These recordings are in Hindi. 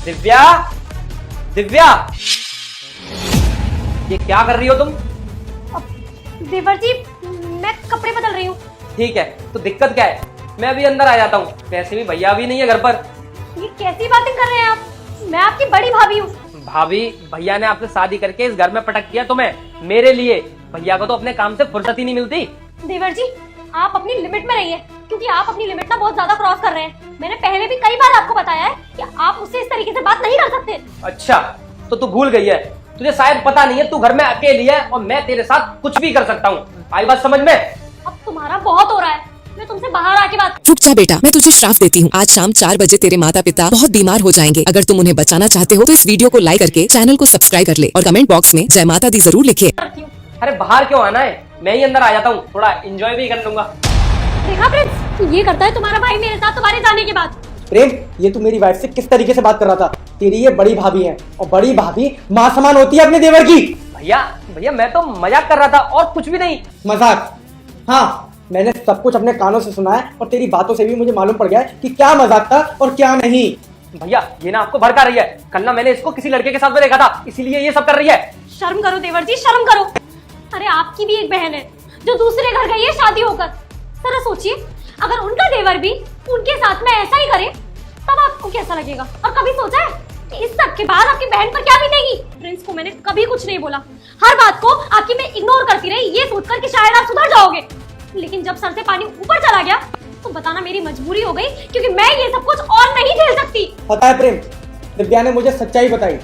दिव्या, दिव्या, ये क्या कर रही हो तुम? देवर जी, मैं कपड़े बदल रही हूँ। ठीक है, तो दिक्कत क्या है? मैं अभी अंदर आ जाता हूँ। वैसे भी भैया भी नहीं है घर पर। ये कैसी बातें कर रहे हैं आप? मैं आपकी बड़ी भाभी हूँ। भाभी, भैया ने आपसे शादी करके इस घर में पटक दिया तुम्हें, मेरे लिए। भैया को तो अपने काम से फुर्सत ही नहीं मिलती। देवर जी, आप अपनी लिमिट में रहिए, क्योंकि आप अपनी लिमिट ना बहुत ज्यादा क्रॉस कर रहे हैं। मैंने पहले भी कई बार आपको बताया है कि आप मुझसे इस तरीके से बात नहीं कर सकते। अच्छा, तो तू भूल गई है। तुझे शायद पता नहीं है, तू घर में अकेली है और मैं तेरे साथ कुछ भी कर सकता हूँ। आई बात समझ में? अब तुम्हारा बहुत हो रहा है। मैं तुमसे बाहर आके बात। रुक जा बेटा, मैं तुझे श्राप देती हूँ। आज शाम 4 बजे तेरे माता पिता बहुत बीमार हो जाएंगे। अगर तुम उन्हें बचाना चाहते हो तो इस वीडियो को लाइक करके चैनल को सब्सक्राइब कर ले और कमेंट बॉक्स में जय माता दी जरूर लिखे। अरे बाहर क्यों आना है? मैं ही अंदर आ जाता हूँ, थोड़ा एंजॉय भी कर लूंगा। देखा प्रिंस, ये करता है तुम्हारा भाई मेरे साथ तुम्हारे जाने के बाद। प्रेम, ये तू मेरी वाइफ से किस तरीके से बात कर रहा था? तेरी ये बड़ी भाभी है और बड़ी भाभी माँ समान होती है अपने देवर की। भैया, भैया मैं तो मजाक कर रहा था और कुछ भी नहीं। मजाक? हाँ, मैंने सब कुछ अपने कानों से सुना है और तेरी बातों से भी मुझे मालूम पड़ गया है कि क्या मजाक था और क्या नहीं। भैया, ये ना आपको भड़का रही है। कल ना मैंने इसको किसी लड़के के साथ में देखा था, इसीलिए ये सब कर रही है। शर्म करो देवर जी, शर्म करो। अरे आपकी भी एक बहन है जो दूसरे घर गई है शादी होकर। जरा सोचिए, अगर उनका देवर भी उनके साथ में ऐसा ही करे तब आपको कैसा लगेगा? और कभी सोचा है कि इस सब के बाद आपकी बहन पर क्या बीतेगी? प्रिंस को मैंने कभी कुछ नहीं बोला। हर बात को आपकी मैं इग्नोर करती रही, ये सोचकर कि शायद आप सुधर जाओगे। लेकिन जब सर से पानी ऊपर चला गया तो बताना मेरी मजबूरी हो गई, क्योंकि मैं ये सब कुछ और नहीं झेल सकती। पता है प्रेम, दिव्या ने मुझे सच्चाई बताई,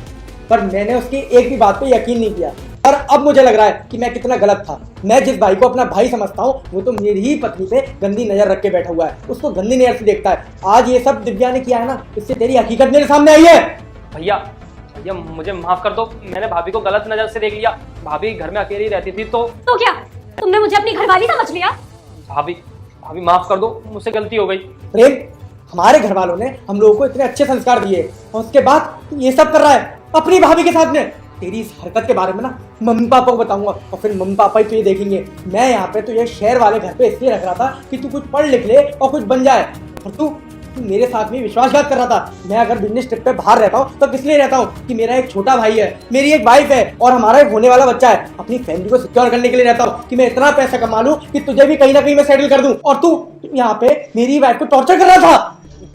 पर मैंने उसकी एक भी बात पे यकीन नहीं किया। और अब मुझे लग रहा है कि मैं कितना गलत था। मैं जिस भाई को अपना भाई समझता हूँ, वो तो मेरी ही पत्नी पे गंदी नजर रख के बैठा हुआ है, उसको गंदी नजर से देखता है। आज ये सब दिव्या ने किया है ना, इससे तेरी हकीकत मेरे सामने आई है। भैया, भैया मुझे माफ कर दो। मैंने भाभी को गलत नजर से देख लिया। भाभी घर में अकेली रहती थी तो क्या तुमने मुझे अपनी घरवाली समझ लिया? भाभी, भाभी माफ कर दो, मुझसे गलती हो गई। प्रेम, हमारे घर वालों ने हम लोगों को इतने अच्छे संस्कार दिए और उसके बाद तू ये सब कर रहा है अपनी भाभी के साथ में। तेरी इस हरकत के बारे में ना मम्मी पापा को बताऊंगा और फिर मम्मी पापा ही तो ये देखेंगे। मैं यहाँ पे तो ये शहर वाले घर पे इसलिए रख रहा था कि तू कुछ पढ़ लिख ले और कुछ बन जाए, और तू मेरे साथ में विश्वासघात कर रहा था। मैं अगर बिजनेस ट्रिप पे बाहर रहता हूँ तो किस लिए रहता हूँ कि मेरा एक छोटा भाई है, मेरी एक वाइफ है और हमारा एक होने वाला बच्चा है। अपनी फैमिली को सिक्योर करने के लिए रहता हूँ कि मैं इतना पैसा कमा लूँ कि तुझे भी कहीं ना कहीं मैं सेटल कर दूं, और तू यहाँ पे मेरी वाइफ को टॉर्चर कर रहा था।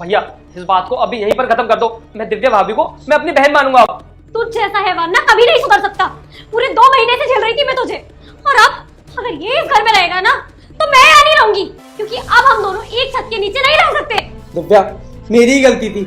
भैया, इस बात को अभी यहीं पर खत्म कर दो। मैं दिव्या भाभी को मैं अपनी बहन मानूंगा अब। तू जैसा है वरना कभी नहीं सुधर सकता। पूरे 2 महीने से झेल रही थी मैं तुझे, और अब अगर ये इस घर में रहेगा ना तो मैं यहाँ नहीं रहूंगी, क्योंकि अब हम दोनों एक छत के नीचे नहीं रह सकते। दिव्या, मेरी गलती थी।